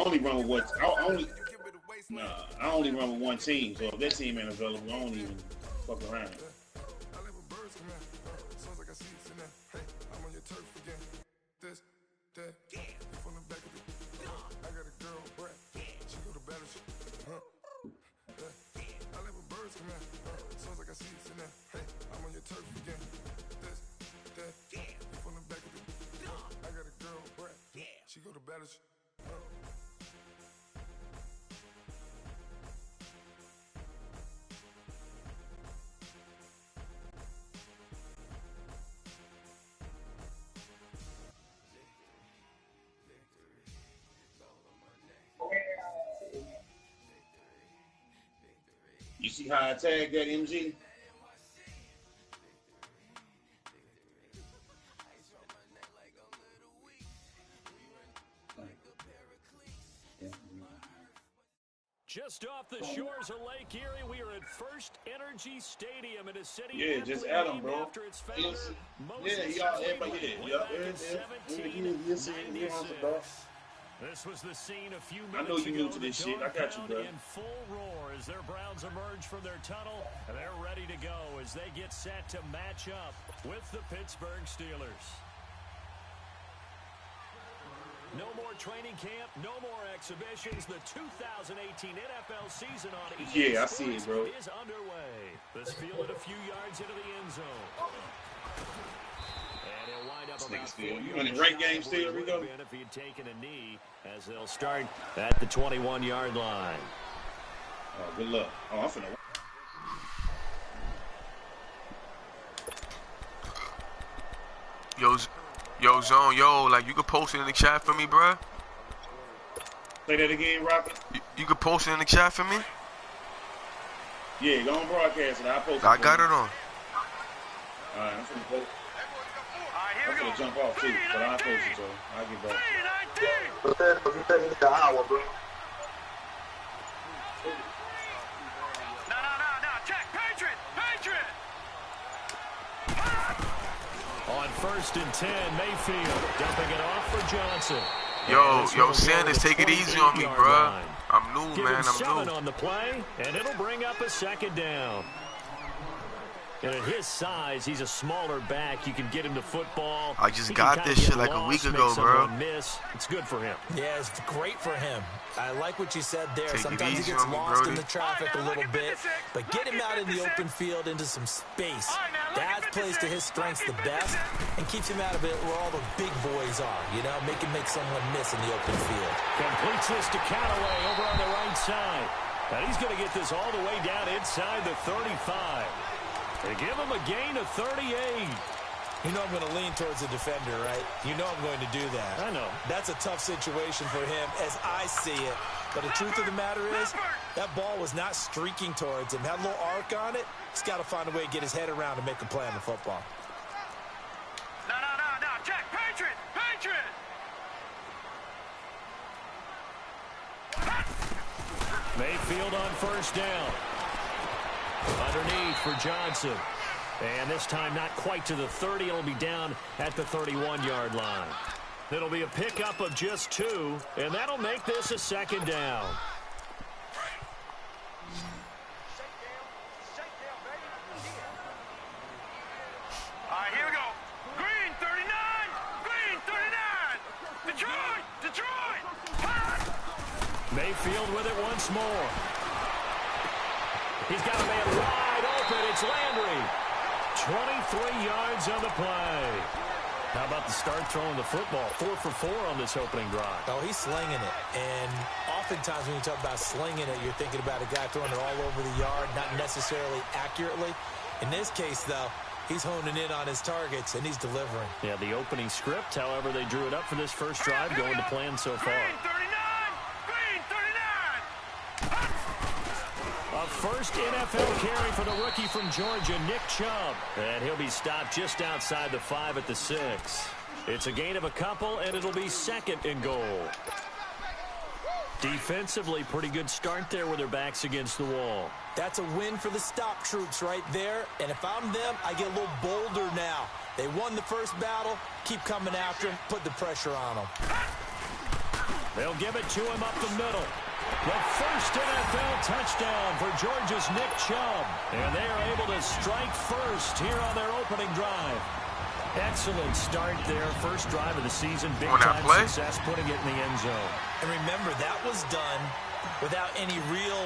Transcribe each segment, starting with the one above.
only run with what I only run with one team. So if that team ain't available, I don't even fuck around. You see how I tagged that MG? Just off the shores of Lake Erie, we are at First Energy Stadium in a city. Yeah, just Adam, bro. Yeah, y'all, everybody, This was the scene a few minutes I know you ago. new to this shit. I got you, bro. In full roar as their Browns emerge from their tunnel, and they're ready to go as they get set to match up with the Pittsburgh Steelers. No more training camp, no more exhibitions. The 2018 NFL season on EA I see it, bro. Is underway. This field a few yards into the end zone. And he'll wind up about 4 yards. You running right game still, Rico? If he'd taken a knee, as they'll start at the 21-yard line. Oh, good luck. Oh, I'm finna. Yo, Zone, like, you could post it in the chat for me, bruh? Say that again, Rocket. You could post it in the chat for me? Yeah, go on broadcast it. I'll post it. I got it on. Alright, I'm finna post. I'm finna jump off too, but I'll post it, so I'll get back. Check, Patriot! On 1st and 10, Mayfield dumping it off for Johnson. Yo, Sanders, take it easy on me, bruh. I'm new, man. I'm new. On the play, and it'll bring up a second down. And at his size, he's a smaller back. You can get him to football. I just got this shit like a week ago, bro. It's good for him. Yeah, it's great for him. I like what you said there. Take Sometimes he gets lost in the traffic a little bit, but get him out in the open field into some space. That plays to his strengths the best and keeps him out of it where all the big boys are, you know, make someone miss in the open field. Completes this to Callaway over on the right side. And he's going to get this all the way down inside the 35. They give him a gain of 38. You know I'm going to lean towards the defender, right? You know I'm going to do that. I know. That's a tough situation for him as I see it. But the truth of the matter is, that ball was not streaking towards him. Had a little arc on it. He's got to find a way to get his head around and make a play on the football. No. Check, Patriot! Mayfield on 1st down. Underneath for Johnson. And this time not quite to the 30. It'll be down at the 31-yard line. It'll be a pickup of just 2, and that'll make this a second down. All right, here we go. Green 39. Detroit. Mayfield with it once more. He's got a man wide open. It's Landry. 23 yards on the play. How about the start throwing the football? 4 for 4 on this opening drive. Oh, he's slinging it. And oftentimes when you talk about slinging it, you're thinking about a guy throwing it all over the yard, not necessarily accurately. In this case, though, he's honing in on his targets, and he's delivering. Yeah, the opening script, however, they drew it up for this first drive, going to plan so far. A first NFL carry for the rookie from Georgia, Nick Chubb. And he'll be stopped just outside the 5 at the 6. It's a gain of a couple, and it'll be 2nd and goal. Defensively, pretty good start there with their backs against the wall. That's a win for the stop troops right there. And if I'm them, I get a little bolder now. They won the first battle. Keep coming after them. Put the pressure on them. They'll give it to him up the middle. The first NFL touchdown for Georgia's Nick Chubb. And they are able to strike first here on their opening drive. Excellent start there. First drive of the season. Big-time success putting it in the end zone. And remember, that was done without any real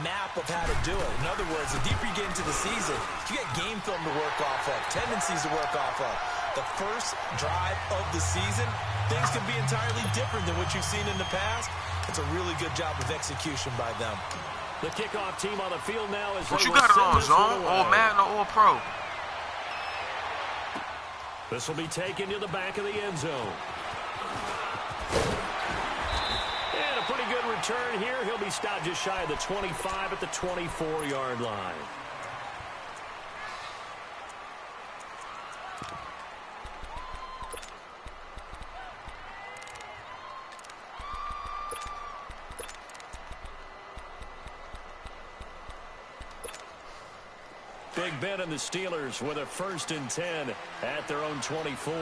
map of how to do it. In other words, the deeper you get into the season, you get game film to work off of, tendencies to work off of. The first drive of the season, things can be entirely different than what you've seen in the past. It's a really good job of execution by them. The kickoff team on the field now is... What you got it on, zone? All Madden or all pro? This will be taken to the back of the end zone. And a pretty good return here. He'll be stopped just shy of the 25 at the 24-yard line. Big Ben and the Steelers with a 1st and 10 at their own 24.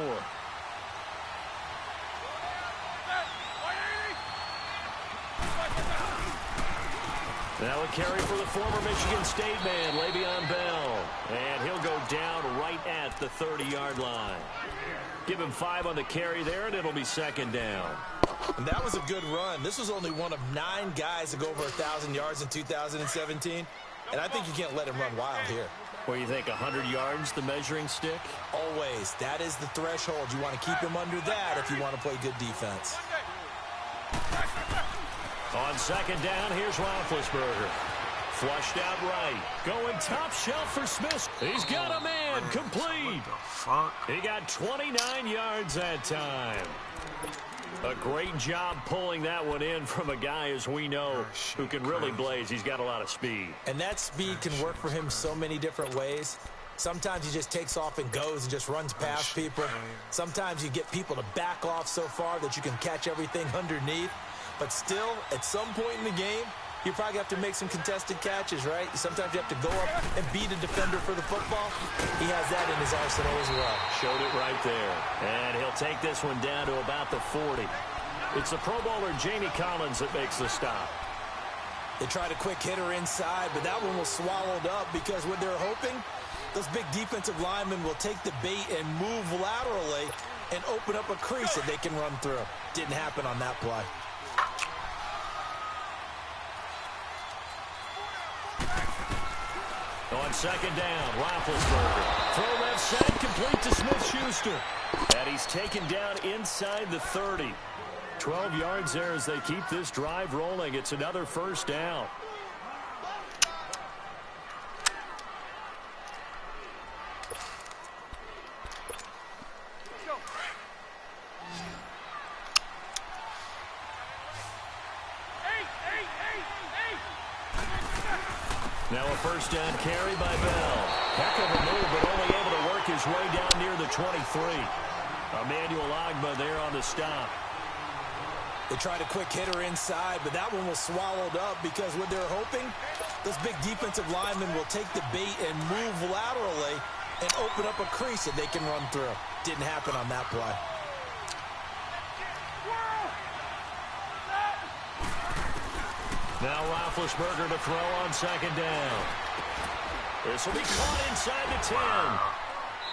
Now a carry for the former Michigan State man, Le'Veon Bell. And he'll go down right at the 30-yard line. Give him 5 on the carry there, and it'll be 2nd down. And that was a good run. This was only one of 9 guys to go over 1,000 yards in 2017. And I think you can't let him run wild here. What do you think, 100 yards, the measuring stick? Always. That is the threshold. You want to keep him under that if you want to play good defense. On 2nd down, here's Roethlisberger. Flushed out right. Going top shelf for Smith. He's got a man. Complete. What the fuck? He got 29 yards that time. A great job pulling that one in from a guy, as we know, who can really blaze. He's got a lot of speed. And that speed can work for him so many different ways. Sometimes he just takes off and goes and just runs past people. Sometimes you get people to back off so far that you can catch everything underneath. But still, at some point in the game, you probably have to make some contested catches, right? Sometimes you have to go up and beat a defender for the football. He has that in his arsenal as well. Showed it right there. And he'll take this one down to about the 40. It's the Pro Bowler Jamie Collins that makes the stop. They tried a quick hitter inside, but that one was swallowed up because what they're hoping, those big defensive linemen will take the bait and move laterally and open up a crease that they can run through. Didn't happen on that play. On 2nd down, Roethlisberger. Throw left side, complete to Smith-Schuster. And he's taken down inside the 30. 12 yards there as they keep this drive rolling. It's another 1st down. Now a 1st down carry by Bell. Heck of a move, but only able to work his way down near the 23. Emmanuel Ogbah there on the stop. They tried a quick hitter inside, but that one was swallowed up because what they're hoping, those big defensive linemen will take the bait and move laterally and open up a crease that they can run through. Didn't happen on that play. Now Roethlisberger to throw on 2nd down. This will be caught inside the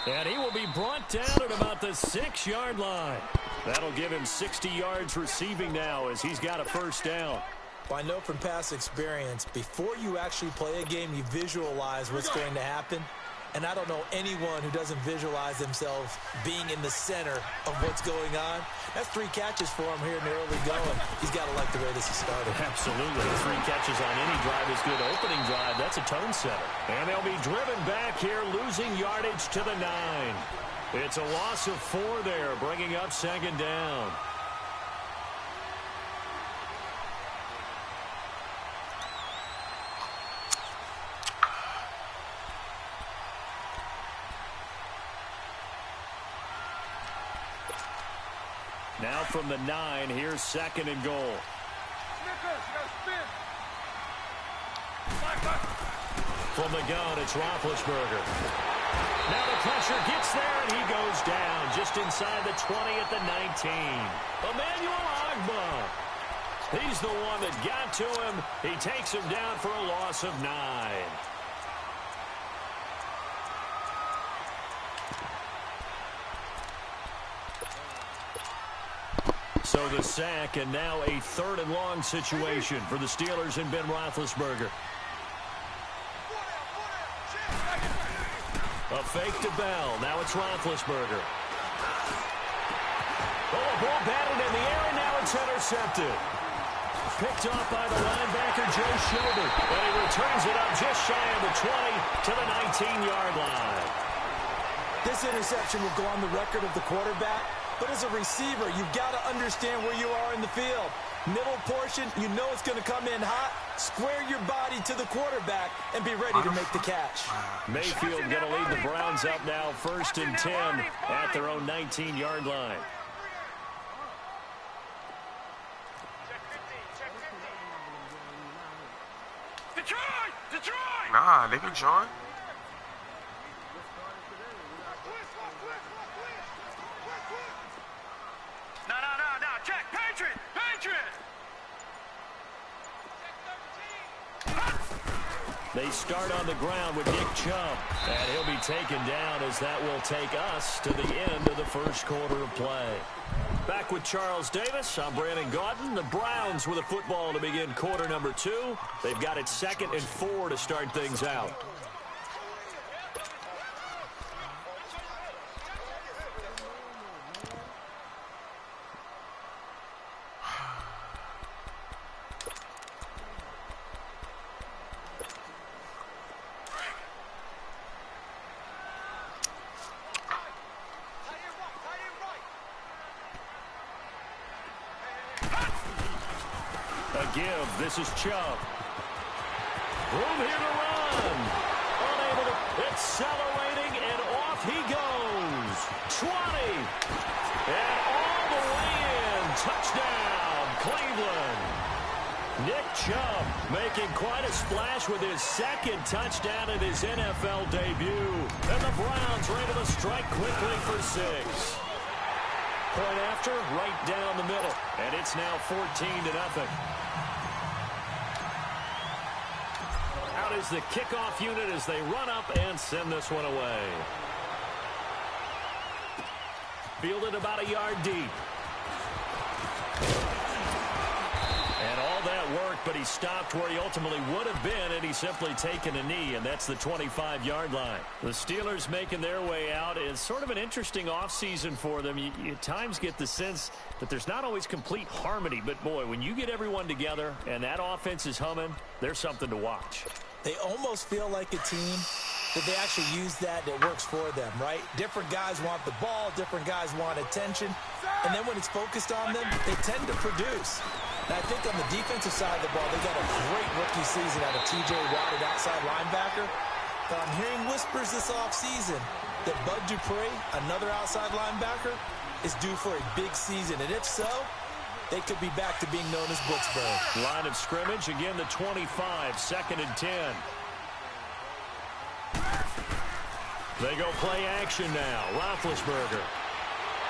10. And he will be brought down at about the 6-yard line. That'll give him 60 yards receiving now as he's got a 1st down. Well, I know from past experience, before you actually play a game, you visualize what's going to happen. And I don't know anyone who doesn't visualize themselves being in the center of what's going on. That's 3 catches for him here in the early going. He's got to like the way this has started. Absolutely. 3 catches on any drive is good. Opening drive, that's a tone setter. And they'll be driven back here, losing yardage to the 9. It's a loss of 4 there, bringing up 2nd down. Now from the 9, here's 2nd and goal. From the gun, it's Roethlisberger. Now the pressure gets there, and he goes down just inside the 20 at the 19. Emmanuel Ogbah. He's the one that got to him. He takes him down for a loss of 9. So the sack, and now a 3rd and long situation for the Steelers and Ben Roethlisberger. A fake to Bell. Now it's Roethlisberger. Oh, a ball batted in the air, and now it's intercepted. Picked off by the linebacker, Joe Schobert. But he returns it up just shy of the 20 to the 19-yard line. This interception will go on the record of the quarterback. But as a receiver, you've got to understand where you are in the field. Middle portion, you know it's going to come in hot. Square your body to the quarterback and be ready to make the catch. Mayfield going to lead the Browns up now, 1st and 10 at their own 19-yard line. Detroit! Nah, they can join. They start on the ground with Nick Chubb, and he'll be taken down as that will take us to the end of the first quarter of play. Back with Charles Davis, I'm Brandon Gaudin. The Browns with a football to begin quarter number 2. They've got it 2nd and 4 to start things out. This is Chubb. Room here to run. Unable to, accelerating, and off he goes. 20. And all the way in. Touchdown, Cleveland. Nick Chubb making quite a splash with his 2nd touchdown in his NFL debut. And the Browns are able to strike quickly for 6. Point after, right down the middle. And it's now 14-0. Out is the kickoff unit as they run up and send this one away. Fielded about a yard deep. And all that work, but he stopped where he ultimately would have been, and he's simply taken a knee, and that's the 25-yard line. The Steelers making their way out is sort of an interesting offseason for them. You at times get the sense that there's not always complete harmony, but boy, when you get everyone together and that offense is humming, there's something to watch. They almost feel like a team that they actually use that works for them, right? Different guys want the ball, different guys want attention, and then when it's focused on them, they tend to produce. And I think on the defensive side of the ball, they got a great rookie season out of T.J. Watt at outside linebacker. But I'm hearing whispers this offseason that Bud Dupree, another outside linebacker, is due for a big season. And if so, they could be back to being known as Blitzburg. Line of scrimmage, again the 25, 2nd and 10. They go play action now. Roethlisberger.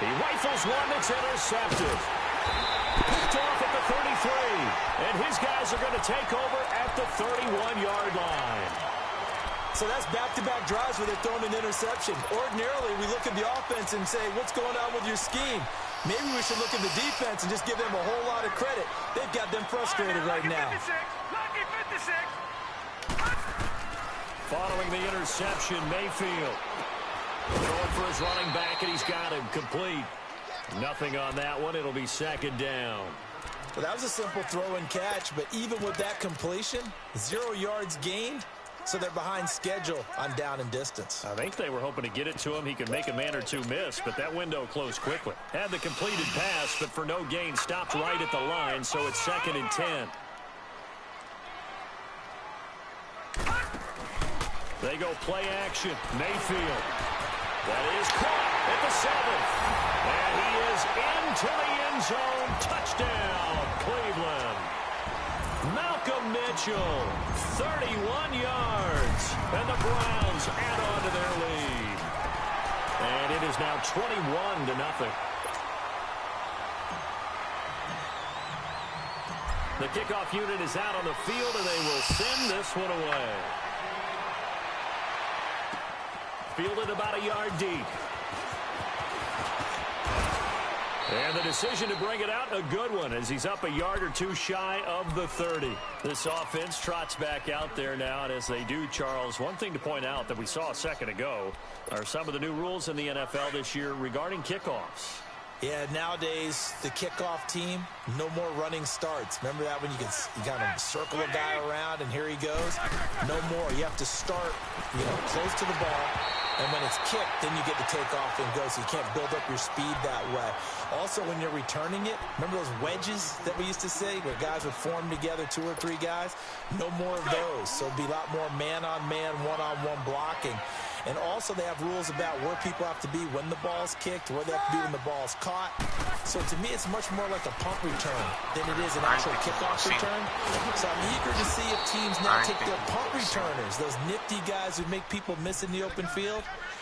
He rifles one that's intercepted. Picked off at the 33. And his guys are going to take over at the 31-yard line. So that's back-to-back drives where they're throwing an interception. Ordinarily, we look at the offense and say, what's going on with your scheme? Maybe we should look at the defense and just give them a whole lot of credit. They've got them frustrated right now. Following the interception, Mayfield going for his running back, and he's got him complete. Nothing on that one. It'll be 2nd down. Well, that was a simple throw and catch, but even with that completion, 0 yards gained. So they're behind schedule on down and distance. I think they were hoping to get it to him. He could make a man or two miss, but that window closed quickly. Had the completed pass, but for no gain, stopped right at the line, so it's 2nd and 10. They go play action. Mayfield. That is caught at the 7th. And he is into the end zone. Touchdown, Cleveland. Malcolm Mitchell, 31 yards. And the Browns add on to their lead. And it is now 21-0. The kickoff unit is out on the field, and they will send this one away. Fielded about a yard deep. And the decision to bring it out, a good one, as he's up a yard or two shy of the 30. This offense trots back out there now, and as they do, Charles, one thing to point out that we saw a second ago are some of the new rules in the NFL this year regarding kickoffs. Yeah, nowadays, the kickoff team, no more running starts. Remember that when you kind of circle a guy around and here he goes? No more. You have to start, close to the ball. And when it's kicked, then you get to take off and go, so you can't build up your speed that way. Also, when you're returning it, remember those wedges that we used to say where guys would form together, 2 or 3 guys? No more of those. So it'll be a lot more man-on-man, one-on-one blocking. And also they have rules about where people have to be when the ball's kicked, where they have to be when the ball's caught. So to me, it's much more like a punt return than it is an actual kickoff return. So I'm eager to see if teams now take their punt returners, those nifty guys who make people miss in the open field,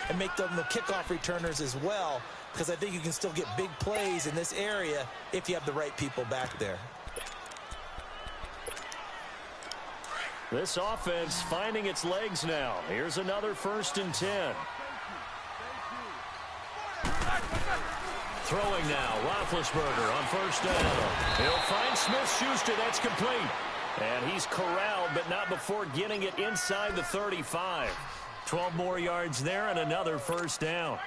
and make them the kickoff returners as well, because I think you can still get big plays in this area if you have the right people back there. This offense finding its legs now. Here's another 1st and 10. Throwing now, Roethlisberger on 1st down. He'll find Smith-Schuster. That's complete. And he's corralled, but not before getting it inside the 35. 12 more yards there and another 1st down.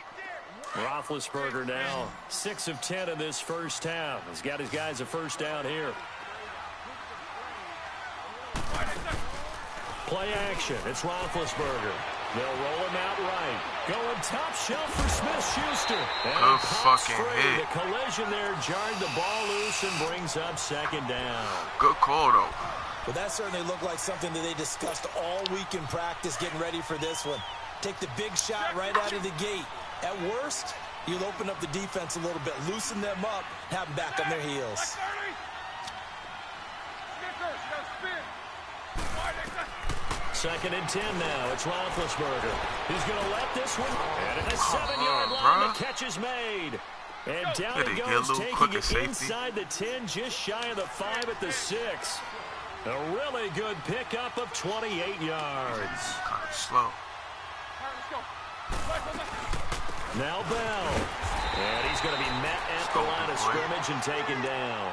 Roethlisberger now 6 of 10 in this first half. He's got his guys a 1st down here. Play action. It's Roethlisberger. They'll roll him out right. Going top shelf for Smith-Schuster. Good fucking hit. The collision there jarred the ball loose and brings up 2nd down. Good call, though. Well, that certainly looked like something that they discussed all week in practice, getting ready for this one. Take the big shot right out of the gate. At worst, you'll open up the defense a little bit, loosen them up, have them back on their heels. 2nd and 10 now. It's Roethlisberger. He's going to let this one. And at the 7-yard line, the catch is made. And down he goes, taking it inside the 10, just shy of the 5 at the 6. A really good pickup of 28 yards. Kind of slow. Now Bell. And he's going to be met at the line of scrimmage and taken down.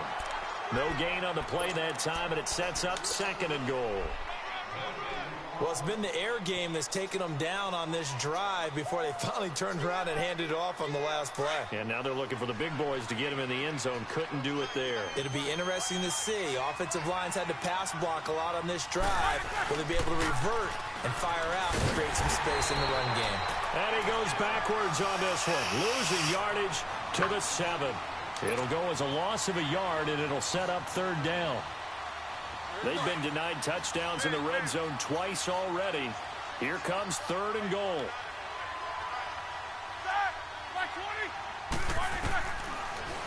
No gain on the play that time, and it sets up 2nd and goal. Well, it's been the air game that's taken them down on this drive before they finally turned around and handed it off on the last play. And now they're looking for the big boys to get him in the end zone. Couldn't do it there. It'll be interesting to see. Offensive lines had to pass block a lot on this drive. Will they be able to revert and fire out and create some space in the run game? And he goes backwards on this one, losing yardage to the 7. It'll go as a loss of a yard, and it'll set up 3rd down. They've been denied touchdowns in the red zone twice already. Here comes 3rd and goal.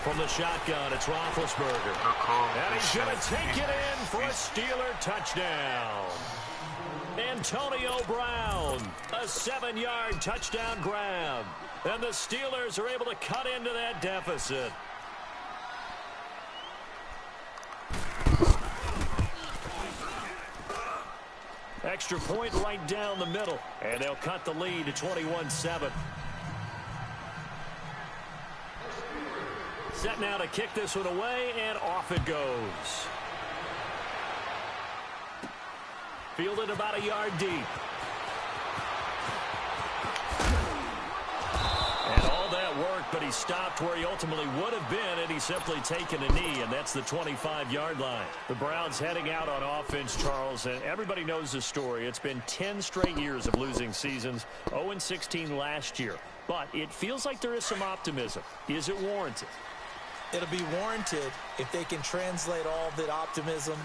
From the shotgun, it's Roethlisberger. And he's going to take it in for a Steeler touchdown. Antonio Brown, a 7-yard touchdown grab. And the Steelers are able to cut into that deficit. Extra point right down the middle. And they'll cut the lead to 21-7. Set now to kick this one away, and off it goes. Fielded about a yard deep. And all that work, but he stopped where he ultimately would have been, and he's simply taken a knee, and that's the 25-yard line. The Browns heading out on offense, Charles, and everybody knows the story. It's been 10 straight years of losing seasons, 0-16 last year. But it feels like there is some optimism. Is it warranted? It'll be warranted if they can translate all that optimism,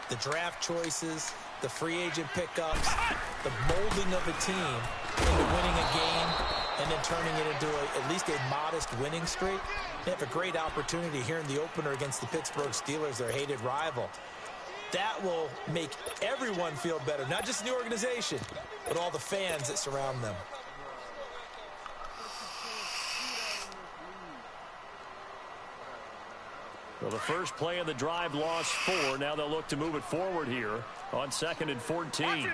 the draft choices, the free agent pickups, the molding of a team into winning a game and then turning it into at least a modest winning streak. They have a great opportunity here in the opener against the Pittsburgh Steelers, their hated rival. That will make everyone feel better, not just the organization, but all the fans that surround them. Well, the first play of the drive lost 4. Now they'll look to move it forward here on 2nd and 14.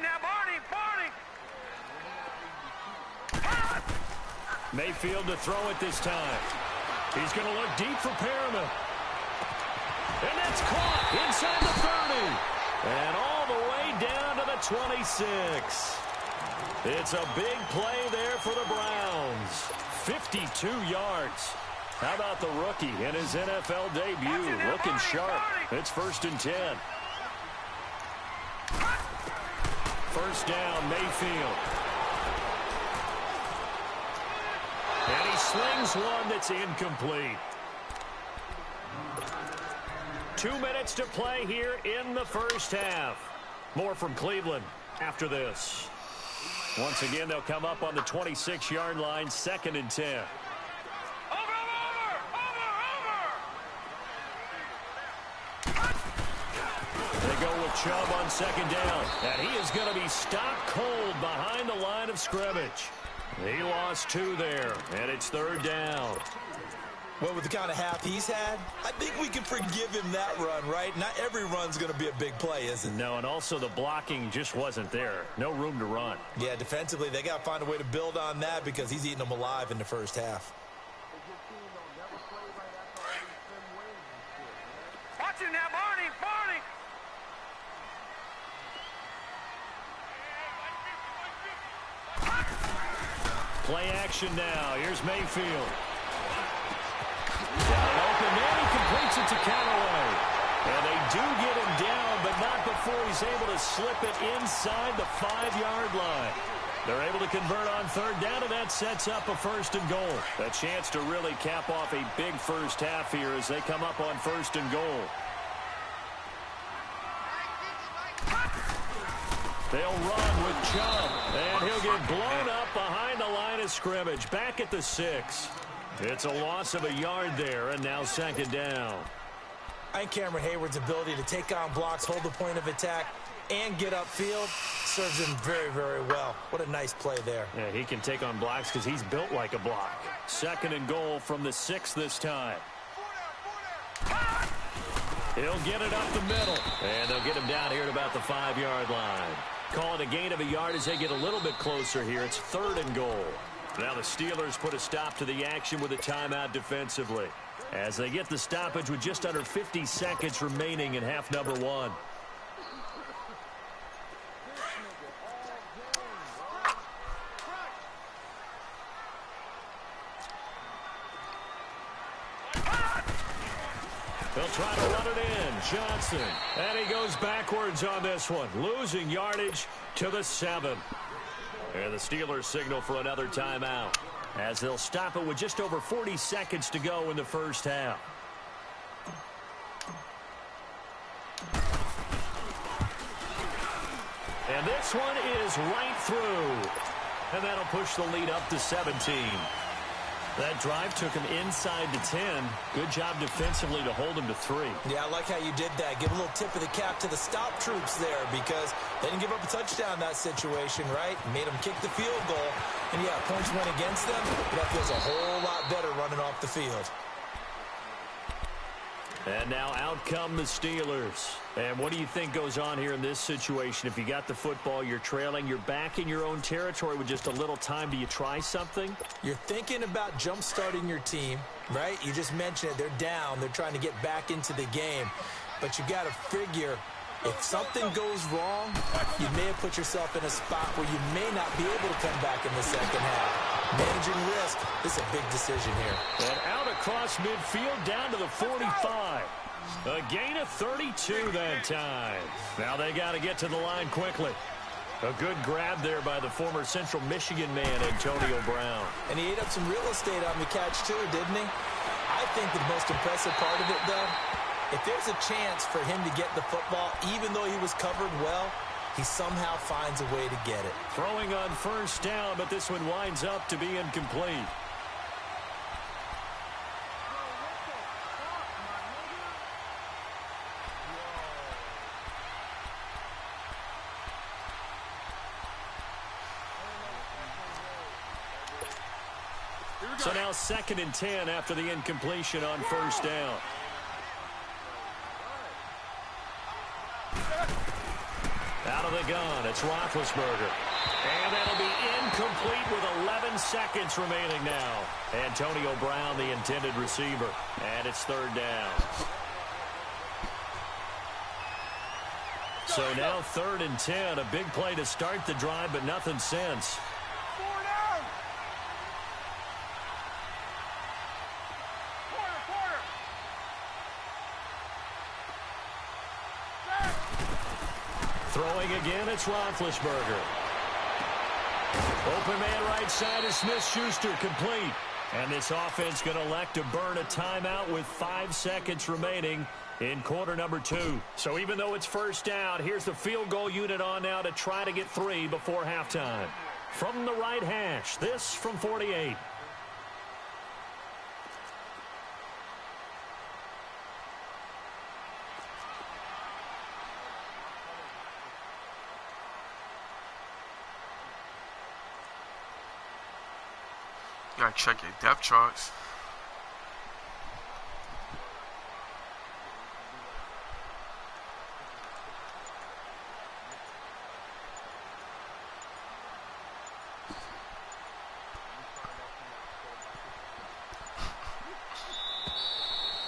Mayfield to throw it this time. He's going to look deep for Perriman. And that's caught inside the 30. And all the way down to the 26. It's a big play there for the Browns. 52 yards. How about the rookie in his NFL debut? Looking sharp. It's 1st and 10. First down, Mayfield. And he slings one that's incomplete. 2 minutes to play here in the first half. More from Cleveland after this. Once again, they'll come up on the 26-yard line, 2nd and 10. They go with Chubb on 2nd down. And he is going to be stopped cold behind the line of scrimmage. He lost 2 there, and it's 3rd down. Well, with the kind of half he's had, I think we can forgive him that run, right? Not every run's going to be a big play, is it? No, and also the blocking just wasn't there. No room to run. Yeah, defensively, they got to find a way to build on that because he's eating them alive in the first half. Watch him now, Barney! Play action now. Here's Mayfield. Down open man, he completes it to Callaway. And they do get him down, but not before he's able to slip it inside the 5-yard line. They're able to convert on 3rd down, and that sets up a 1st and goal. A chance to really cap off a big first half here as they come up on 1st and goal. They'll run with Chubb, and he'll get blown up behind the line of scrimmage. Back at the 6. It's a loss of a yard there, and now 2nd down. I think Cameron Hayward's ability to take on blocks, hold the point of attack, and get upfield serves him very, very well. What a nice play there. Yeah, he can take on blocks because he's built like a block. 2nd and goal from the 6 this time. He'll get it up the middle, and they'll get him down here at about the 5-yard line. Call it a gain of a yard as they get a little bit closer here. It's 3rd and goal. Now the Steelers put a stop to the action with a timeout defensively as they get the stoppage with just under 50 seconds remaining in half number 1. They'll try to run it in. Johnson. And he goes backwards on this one. Losing yardage to the 7. And the Steelers signal for another timeout as they'll stop it with just over 40 seconds to go in the first half. And this one is right through. And that'll push the lead up to 17. That drive took him inside to 10. Good job defensively to hold him to 3. Yeah, I like how you did that. Give a little tip of the cap to the stop troops there because they didn't give up a touchdown in that situation, right? Made them kick the field goal. And, yeah, points went against them, but that feels a whole lot better running off the field. And now out come the Steelers. And what do you think goes on here in this situation? If you got the football, you're trailing, you're back in your own territory with just a little time. Do you try something? You're thinking about jump-starting your team, right? You just mentioned it. They're down. They're trying to get back into the game. But you got to figure if something goes wrong, you may have put yourself in a spot where you may not be able to come back in the second half. Managing risk, this is a big decision here. And out across midfield down to the 45. A gain of 32 that time. Now they got to get to the line quickly. A good grab there by the former Central Michigan man, Antonio Brown. And he ate up some real estate on the catch too, didn't he? I think the most impressive part of it, though, if there's a chance for him to get the football, even though he was covered well, he somehow finds a way to get it. Throwing on first down, but this one winds up to be incomplete. So now 2nd and 10 after the incompletion on first down. Out of the gun, it's Roethlisberger. And that'll be incomplete with 11 seconds remaining now. Antonio Brown, the intended receiver. And it's 3rd down. So now 3rd and 10. A big play to start the drive, but nothing since. Throwing again, it's Roethlisberger. Open man right side is Smith-Schuster, complete. And this offense going to elect to burn a timeout with 5 seconds remaining in quarter number 2. So even though it's first down, here's the field goal unit on now to try to get 3 before halftime. From the right hash, this from 48. You gotta check your depth charts.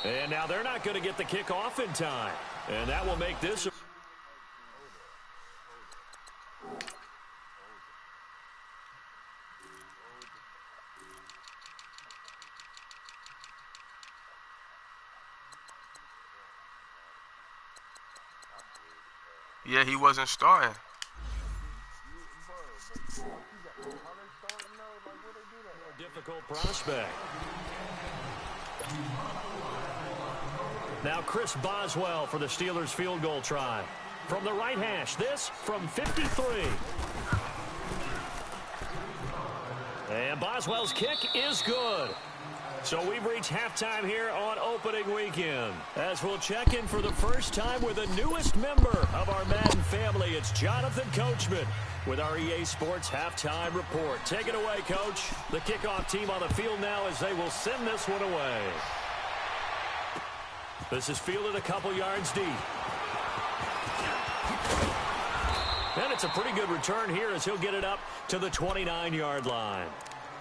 And now they're not going to get the kickoff in time. And that will make this a Yeah, he wasn't starting. more difficult prospect. Now Chris Boswell for the Steelers field goal try. From the right hash, this from 53. And Boswell's kick is good. So we've reached halftime here on opening weekend. As we'll check in for the first time with the newest member of our Madden family, it's Jonathan Coachman with our EA Sports Halftime Report. Take it away, Coach. The kickoff team on the field now as they will send this one away. This is fielded a couple yards deep. And it's a pretty good return here as he'll get it up to the 29-yard line.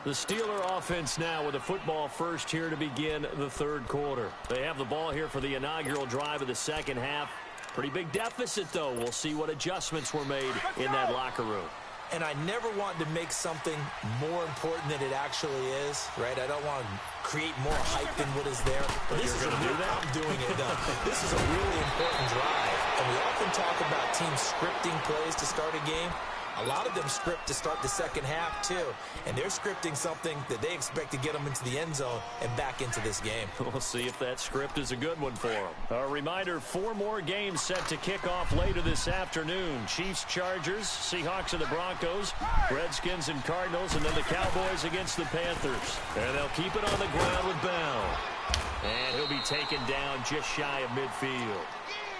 The Steeler offense now with a football first here to begin the 3rd quarter. They have the ball here for the inaugural drive of the second half. Pretty big deficit, though. We'll see what adjustments were made in that locker room. And I never want to make something more important than it actually is, right? I don't want to create more hype than what is there. But this is a do that? I'm doing it. This is a really important drive. And we often talk about teams scripting plays to start a game. A lot of them script to start the second half, too. And they're scripting something that they expect to get them into the end zone and back into this game. We'll see if that script is a good one for them. A reminder, 4 more games set to kick off later this afternoon. Chiefs, Chargers, Seahawks and the Broncos, Redskins and Cardinals, and then the Cowboys against the Panthers. And they'll keep it on the ground with Bell. And he'll be taken down just shy of midfield.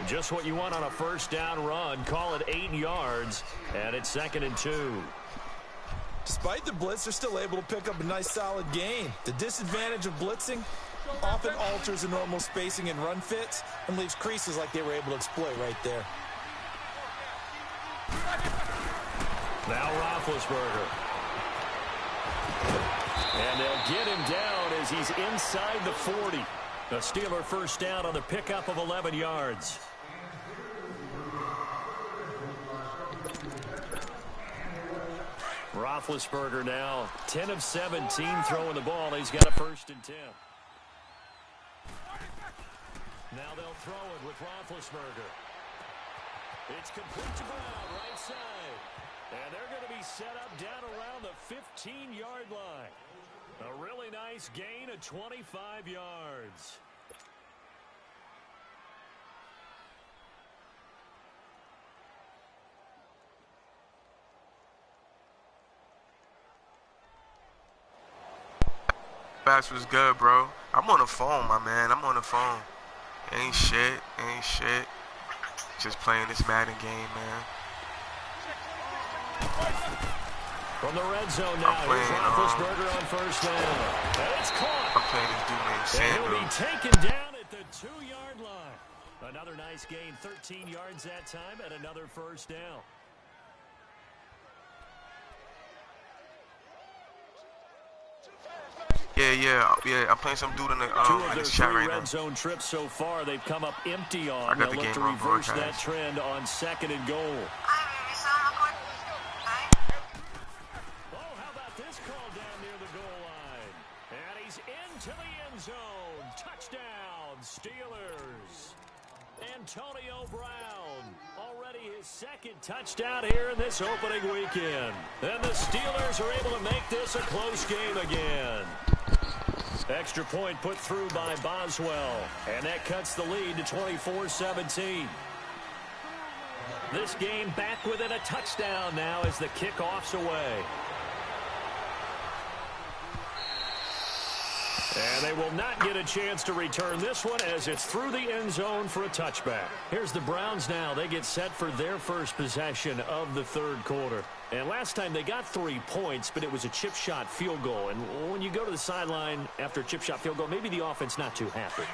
Just what you want on a first down run. Call it 8 yards, and it's 2nd and 2. Despite the blitz, they're still able to pick up a nice solid gain. The disadvantage of blitzing often alters the normal spacing and run fits and leaves creases like they were able to exploit right there. Now Roethlisberger. And they'll get him down as he's inside the 40. A Steeler first down on the pickup of 11 yards. Roethlisberger now 10 of 17 throwing the ball. He's got a 1st and 10. Now they'll throw it with Roethlisberger. It's complete to Brown, right side. And they're going to be set up down around the 15-yard line. A really nice gain of 25 yards. Pass was good, bro. I'm on the phone, my man. I'm on the phone. Ain't shit. Ain't shit. Just playing this Madden game, man. From the red zone now, here's Roethlisberger on first down. And it's caught. I'm playing this dude named Sanders. And he'll be taken down at the 2-yard line. Another nice gain, 13 yards that time, and another first down. Yeah. I'm playing some dude in the chat right now. Red zone trips so far, they've come up empty on. They'll look to reverse that trend on 2nd and goal. How about this call down near the goal line? And he's into the end zone. Touchdown, Steelers. Antonio Brown, already his 2nd touchdown here in this opening weekend. And the Steelers are able to make this a close game again. Extra point put through by Boswell, and that cuts the lead to 24-17. This game back within a touchdown now as the kickoff's away. And they will not get a chance to return this one as it's through the end zone for a touchback. Here's the Browns now. They get set for their first possession of the 3rd quarter. And last time they got 3 points, but it was a chip shot field goal. And when you go to the sideline after a chip shot field goal, maybe the offense not too happy.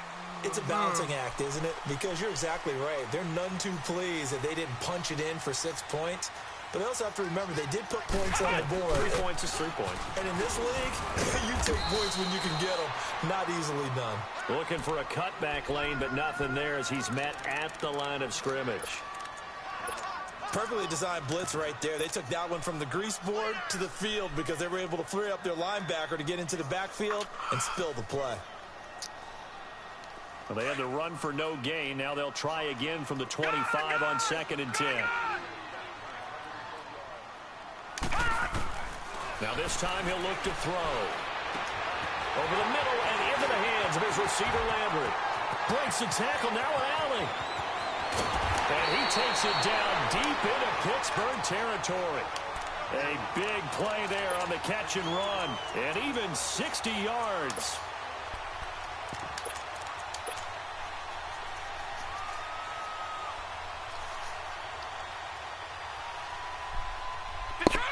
It's a balancing act, isn't it? Because you're exactly right. They're none too pleased that they didn't punch it in for 6 points. But they also have to remember they did put points on the board. 3 points is 3 points. And in this league, you take points when you can get them. Not easily done. Looking for a cutback lane, but nothing there as he's met at the line of scrimmage. Perfectly designed blitz right there. They took that one from the grease board to the field because they were able to free up their linebacker to get into the backfield and spill the play. Well, they had to run for no gain. Now they'll try again from the 25 on 2nd and 10. Now this time he'll look to throw. Over the middle and into the hands of his receiver Lambert. Breaks the tackle, now an alley. And he takes it down deep into Pittsburgh territory. A big play there on the catch and run. And even 60 yards.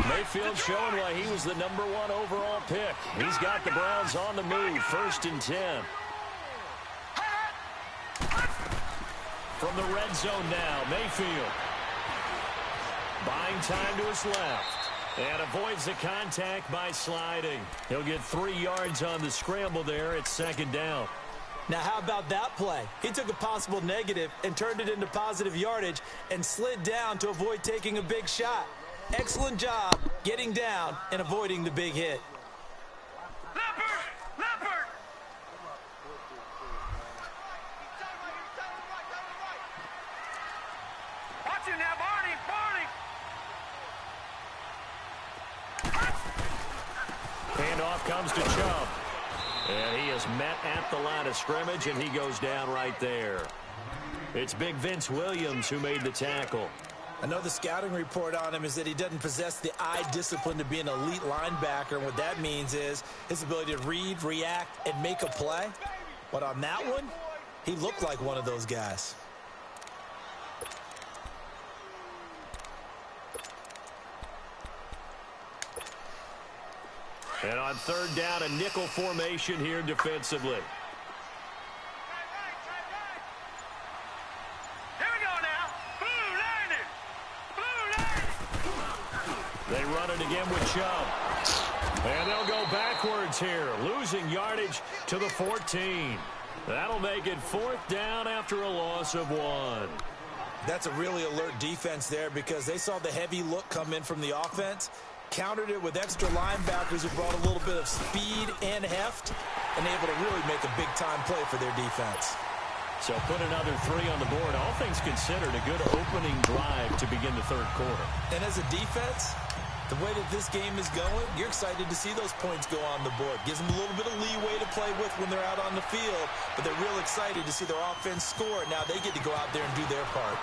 Mayfield showing why he was the #1 overall pick. He's got the Browns on the move, 1st and 10. From the red zone now, Mayfield. Buying time to his left. And avoids the contact by sliding. He'll get 3 yards on the scramble there at 2nd down. Now, how about that play? He took a possible negative and turned it into positive yardage and slid down to avoid taking a big shot. Excellent job getting down and avoiding the big hit. Leopard! Watch him now, Barney! Handoff comes to Chubb. And he is met at the line of scrimmage, and he goes down right there. It's big Vince Williams who made the tackle. I know the scouting report on him is that he doesn't possess the eye discipline to be an elite linebacker. And what that means is his ability to read, react, and make a play. But on that one, he looked like one of those guys. And on 3rd down, a nickel formation here defensively. They run it again with Chubb. And they'll go backwards here, losing yardage to the 14. That'll make it 4th down after a loss of 1. That's a really alert defense there because they saw the heavy look come in from the offense, countered it with extra linebackers who brought a little bit of speed and heft, and able to really make a big-time play for their defense. So put another 3 on the board. All things considered, a good opening drive to begin the 3rd quarter. And as a defense, the way that this game is going, you're excited to see those points go on the board. Gives them a little bit of leeway to play with when they're out on the field, but they're real excited to see their offense score. Now they get to go out there and do their part.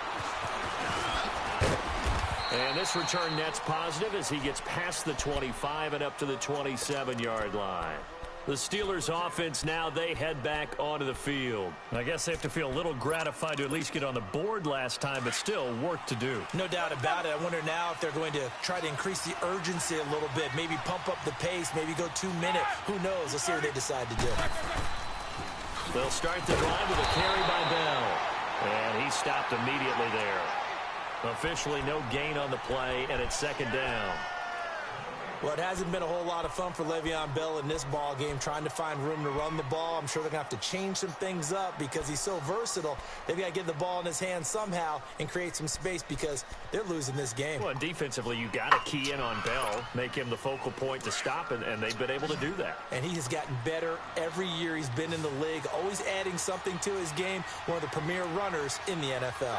And this return net's positive as he gets past the 25 and up to the 27-yard line. The Steelers offense now, they head back onto the field. I guess they have to feel a little gratified to at least get on the board last time, but still work to do. No doubt about it. I wonder now if they're going to try to increase the urgency a little bit, maybe pump up the pace, maybe go 2 minute. Who knows? Let's see what they decide to do. They'll start the drive with a carry by Bell. And he stopped immediately there. Officially no gain on the play, and it's second down. Well, it hasn't been a whole lot of fun for Le'Veon Bell in this ball game, trying to find room to run the ball. I'm sure they're going to have to change some things up because he's so versatile. They've got to get the ball in his hands somehow and create some space because they're losing this game. Well, defensively, you got to key in on Bell, make him the focal point to stop, and they've been able to do that. And he has gotten better every year he's been in the league, always adding something to his game, one of the premier runners in the NFL.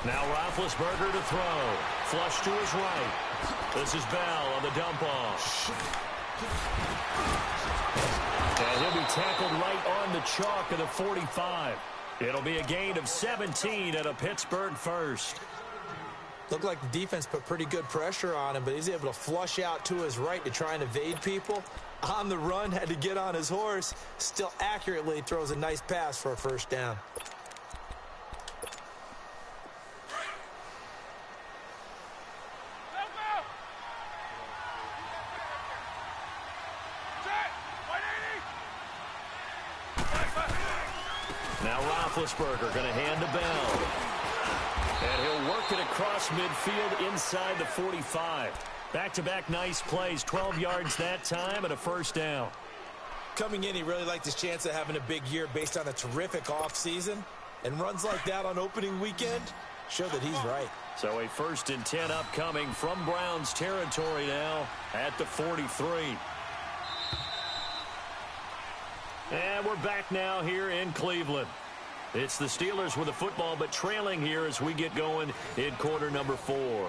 Now Roethlisberger to throw. Flush to his right. This is Bell on the dump off. And he'll be tackled right on the chalk of the 45. It'll be a gain of 17 at a Pittsburgh first. Looked like the defense put pretty good pressure on him, but he's able to flush out to his right to try and evade people. On the run, had to get on his horse. Still accurately throws a nice pass for a first down. Now Roethlisberger going to hand to Bell. And he'll work it across midfield inside the 45. Back-to-back nice plays, 12 yards that time and a first down. Coming in, he really liked his chance of having a big year based on a terrific offseason. And runs like that on opening weekend show that he's right. So a 1st and 10 upcoming from Browns territory now at the 43. And we're back now here in Cleveland. It's the Steelers with the football, but trailing here as we get going in quarter number 4.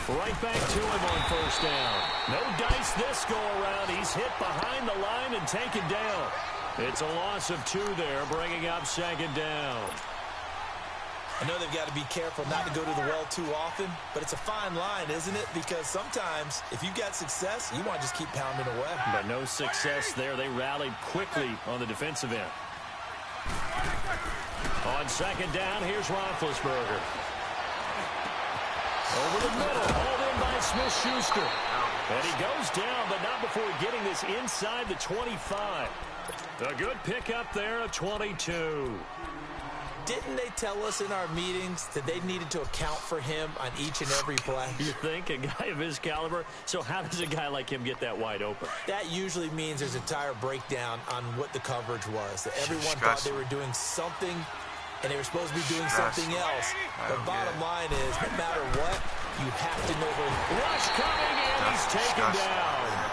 Right back to him on first down. No dice this go around. He's hit behind the line and taken down. It's a loss of 2 there, bringing up second down. I know they've got to be careful not to go to the well too often, but it's a fine line, isn't it? Because sometimes if you've got success, you want to just keep pounding away. But no success there. They rallied quickly on the defensive end. On second down, here's Roethlisberger. Over the middle, hauled in by Smith-Schuster. And he goes down, but not before getting this inside the 25. A good pickup there of 22. Didn't they tell us in our meetings that they needed to account for him on each and every play? You think? A guy of his caliber? So how does a guy like him get that wide open? That usually means there's a entire breakdown on what the coverage was. That everyone thought they were doing something, and they were supposed to be doing something else. The bottom line is, no matter what, you have to know where. Rush coming, and he's taken down.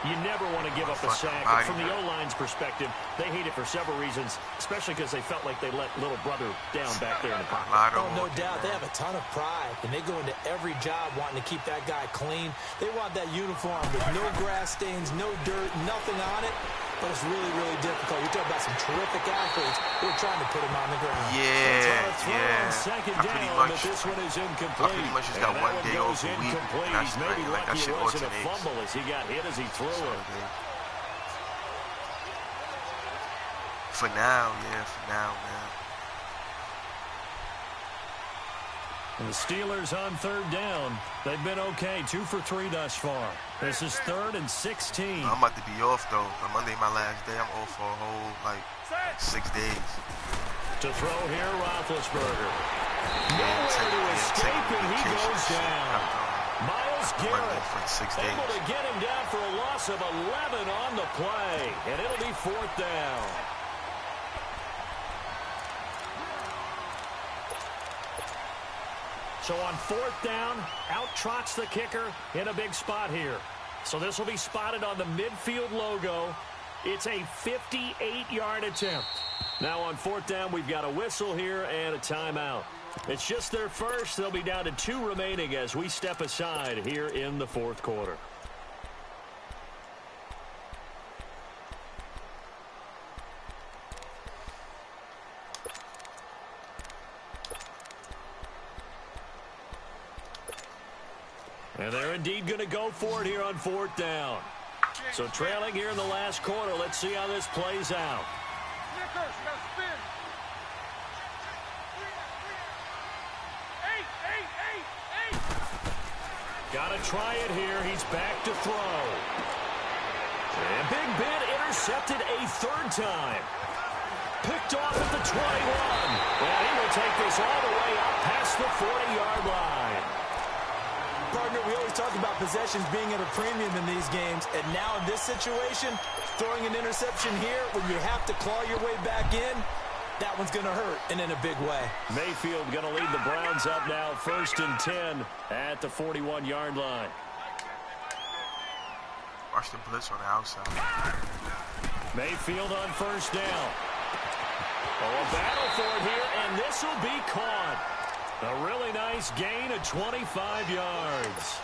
You never want to give up a sack. And from the O-line's perspective, they hate it for several reasons, especially because they felt like they let little brother down back there in the pocket. Oh, no doubt. They have a ton of pride, and they go into every job wanting to keep that guy clean. They want that uniform with no grass stains, no dirt, nothing on it. But it's really, really difficult. You're talking about some terrific athletes who are trying to put him on the ground. Yeah. Second I down, but this one is incomplete. pretty much just got one day off a week. He's maybe like that lucky shit it wasn't a alternates. fumble as he got hit as he threw it. For now, man. And the Steelers on third down. They've been okay, 2 for 3 thus far. This is 3rd and 16. I'm about to be off, though. On Monday, my last day. I'm off for a whole, 6 days. To throw here, Roethlisberger. Nowhere to escape, and he goes down. Myles Garrett able to get him down for a loss of 11 on the play, and it'll be 4th down. So on 4th down, out trots the kicker in a big spot here. So this will be spotted on the midfield logo. It's a 58-yard attempt. Now on 4th down, we've got a whistle here and a timeout. It's just their first. They'll be down to 2 remaining as we step aside here in the 4th quarter. And they're indeed going to go for it here on 4th down. So trailing here in the last quarter. Let's see how this plays out. Got to try it here. He's back to throw. And Big Ben intercepted a 3rd time. Picked off at the 21. And he will take this all the way up past the 40-yard line. Partner, we always talk about possessions being at a premium in these games, and now in this situation, throwing an interception here when you have to claw your way back in, that one's going to hurt, and in a big way. Mayfield going to lead the Browns up now, 1st and 10 at the 41-yard line. Watch the blitz on the outside. Mayfield on 1st down. Oh, a battle for it here, and this will be caught. A really nice gain of 25 yards.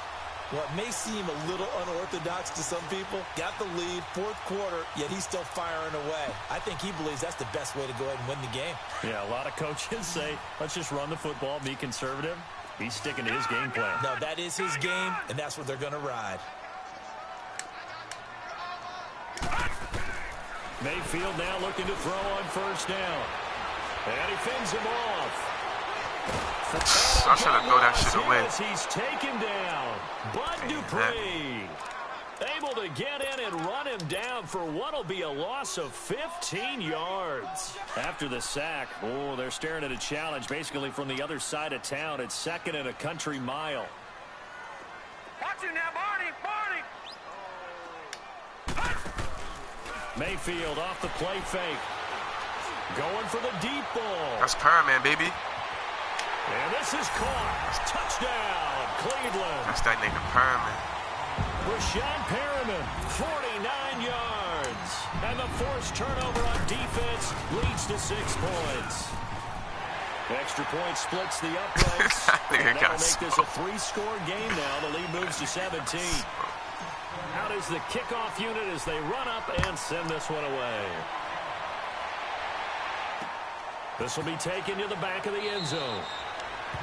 What may seem a little unorthodox to some people, got the lead, 4th quarter, yet he's still firing away. I think he believes that's the best way to go ahead and win the game. Yeah, a lot of coaches say, let's just run the football, be conservative. He's sticking to his game plan. No, that is his game, and that's what they're going to ride. Mayfield now looking to throw on 1st down. And he fends him off. I should have thrown that shit away. He's taken down. Bud Dupree able to get in and run him down for what will be a loss of 15 yards. After the sack, oh, they're staring at a challenge basically from the other side of town. It's 2nd and a country mile. Watch it now, Barney. Mayfield off the play fake. Going for the deep ball. That's Perriman, baby. And this is caught. Touchdown, Cleveland. That's that nigga Perriman. Rashawn Perriman, 49 yards. And the forced turnover on defense leads to 6 points. Extra point splits the uprights. And that'll make this a 3-score game now. The lead moves to 17. Out is the kickoff unit as they run up and send this one away. This will be taken to the back of the end zone.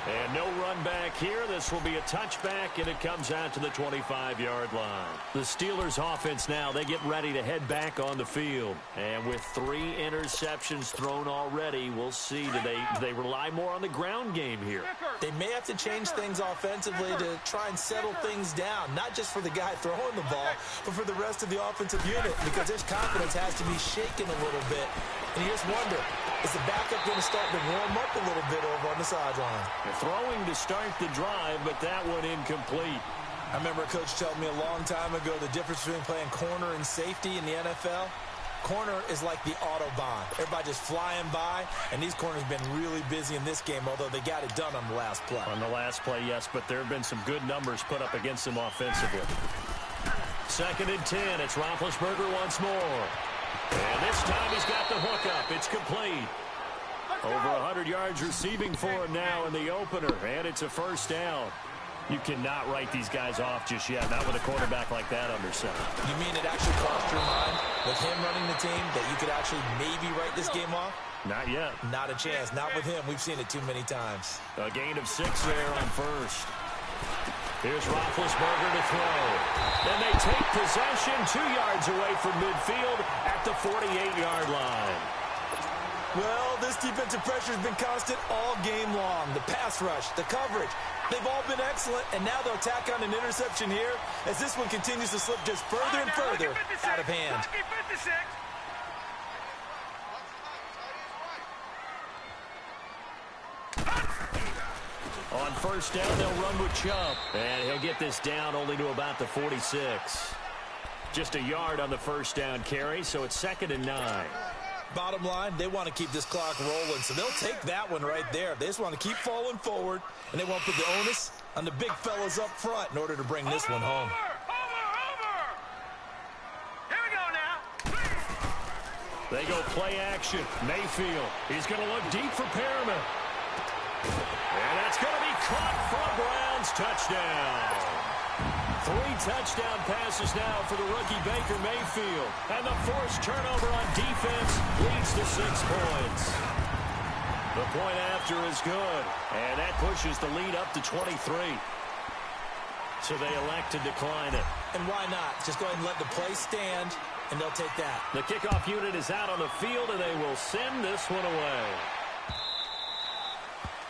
And no run back here. This will be a touchback, and it comes out to the 25-yard line. The Steelers offense now, they get ready to head back on the field. And with 3 interceptions thrown already, we'll see, do they rely more on the ground game here? They may have to change things offensively to try and settle things down, not just for the guy throwing the ball, but for the rest of the offensive unit, because their confidence has to be shaken a little bit. And you just wonder, is the backup going to start to warm up a little bit over on the sideline? They're throwing to start the drive, but that one incomplete. I remember a coach telling me a long time ago the difference between playing corner and safety in the NFL. Corner is like the Autobahn. Everybody just flying by, and these corners have been really busy in this game, although they got it done on the last play. On the last play, yes, but there have been some good numbers put up against them offensively. 2nd and 10. It's Roethlisberger once more. And this time he's got the hookup. It's complete. Over 100 yards receiving for him now in the opener, and it's a 1st down. You cannot write these guys off just yet, not with a quarterback like that under center. You mean it actually crossed your mind with him running the team that you could actually maybe write this game off? Not yet. Not a chance. Not with him. We've seen it too many times. A gain of 6 there on 1st. Here's Roethlisberger to throw. And they take possession 2 yards away from midfield at the 48-yard line. Well, this defensive pressure has been constant all game long. The pass rush, the coverage, they've all been excellent, and now they'll tack on an interception here as this one continues to slip just further and further out of hand. On 1st down, they'll run with Chubb, and he'll get this down only to about the 46. Just a yard on the 1st down carry, so it's 2nd and 9. Bottom line, they want to keep this clock rolling, so they'll take that one right there. They just want to keep falling forward, and they won't put the onus on the big fellas up front in order to bring this one home. Here we go now. They go play action. Mayfield. He's going to look deep for Perriman. And that's going to be caught for a Browns touchdown. 3 touchdown passes now for the rookie Baker Mayfield. And the forced turnover on defense leads to 6 points. The point after is good. And that pushes the lead up to 23. So they elect to decline it. And why not? Just go ahead and let the play stand, and they'll take that. The kickoff unit is out on the field, and they will send this one away.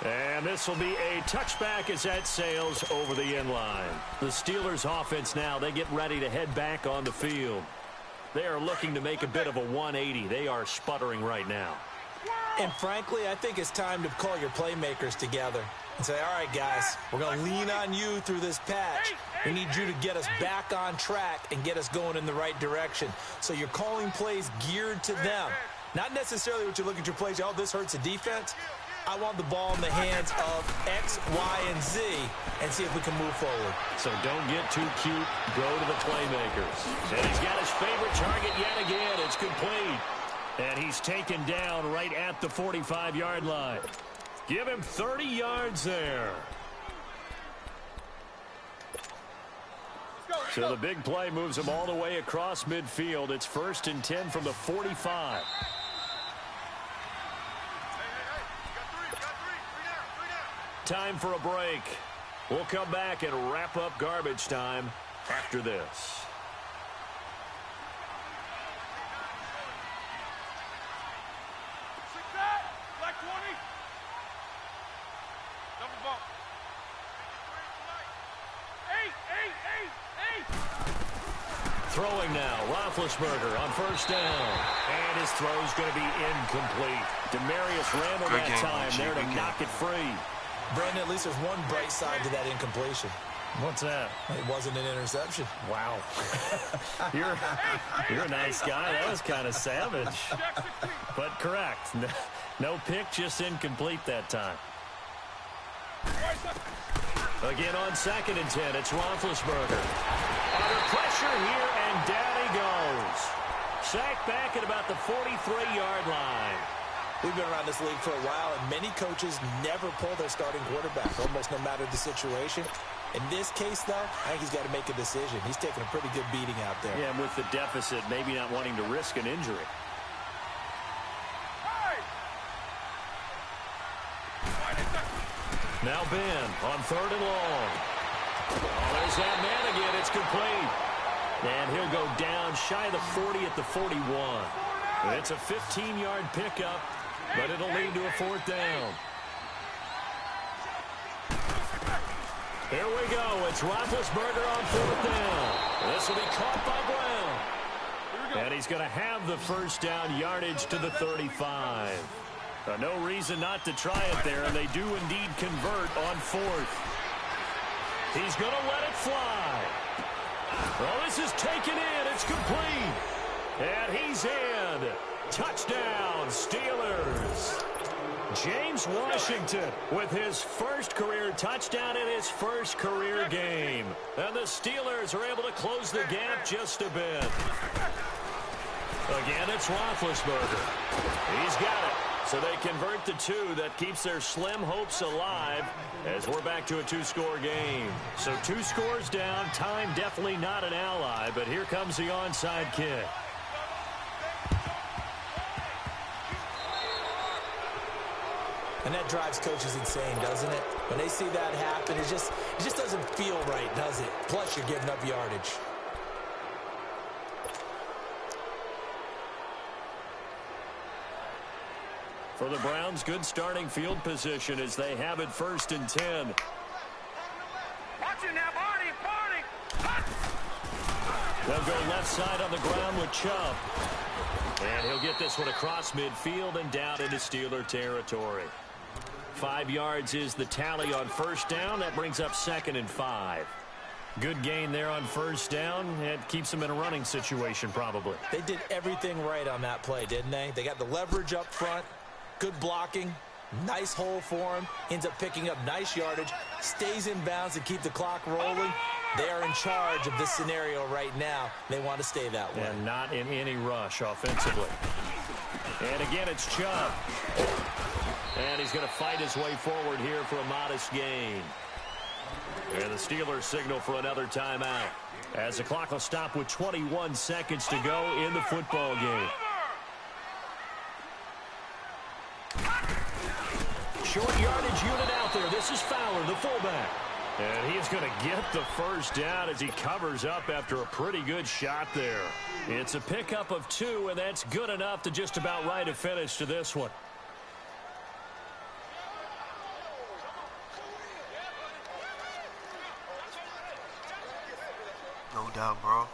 And this will be a touchback as that sails over the end line. The Steelers offense now, they get ready to head back on the field. They are looking to make a bit of a 180. They are sputtering right now. And frankly, I think it's time to call your playmakers together and say, all right, guys, we're going to lean on you through this patch. We need you to get us back on track and get us going in the right direction. So you're calling plays geared to them. Not necessarily what you look at your plays, oh, this hurts the defense. I want the ball in the hands of X, Y, and Z and see if we can move forward. So don't get too cute. Go to the playmakers. And he's got his favorite target yet again. It's complete. And he's taken down right at the 45-yard line. Give him 30 yards there. So the big play moves him all the way across midfield. It's 1st and 10 from the 45. Time for a break. We'll come back and wrap up garbage time after this. Throwing now, Roethlisberger on 1st down. And his throw's going to be incomplete. Demarius Randall that time there to knock it free. Brandon, at least there's one bright side to that incompletion. What's that? It wasn't an interception. Wow. You're a nice guy. That was kind of savage. But correct. No pick, just incomplete that time. Again on 2nd and 10, it's Roethlisberger. Under pressure here, and down he goes. Sacked back at about the 43-yard line. We've been around this league for a while, and many coaches never pull their starting quarterback, almost no matter the situation. In this case, though, I think he's got to make a decision. He's taking a pretty good beating out there. Yeah, and with the deficit, maybe not wanting to risk an injury. Now Ben on 3rd and long. Oh, there's that man again. It's complete. And he'll go down shy of the 40 at the 41. It's a 15-yard pickup, but it'll lead to a 4th down. Here we go. It's Roethlisberger on 4th down. This will be caught by Brown. And he's going to have the 1st down yardage to the 35. No reason not to try it there, and they do indeed convert on 4th. He's going to let it fly. Well, this is taken in. It's complete. And he's in. Touchdown, Steelers. James Washington with his 1st career touchdown in his 1st career game. And the Steelers are able to close the gap just a bit. Again, it's Roethlisberger. He's got it. So they convert the 2. That keeps their slim hopes alive as we're back to a 2-score game. So 2 scores down. Time definitely not an ally, but here comes the onside kick. And that drives coaches insane, doesn't it? When they see that happen, it just doesn't feel right, does it? Plus, you're giving up yardage. For the Browns, good starting field position as they have it 1st and 10. Watch it now, Barney. They'll go left side on the ground with Chubb. And he'll get this one across midfield and down into Steeler territory. 5 yards is the tally on 1st down. That brings up 2nd and 5. Good gain there on first down. It keeps them in a running situation probably. They did everything right on that play, didn't they? They got the leverage up front, good blocking, nice hole for him, ends up picking up nice yardage, stays in bounds to keep the clock rolling. They are in charge of this scenario right now. They want to stay that way. And not in any rush offensively. And again, it's Chubb. And he's going to fight his way forward here for a modest gain. And the Steelers signal for another timeout, as the clock will stop with 21 seconds to go in the football game. Short yardage unit out there. This is Fowler, the fullback. And he's going to get the first down as he covers up after a pretty good shot there. It's a pickup of 2, and that's good enough to just about write a finish to this one. No doubt, bro.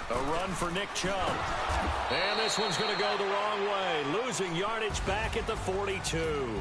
A run for Nick Chubb. And this one's going to go the wrong way. Losing yardage back at the 42.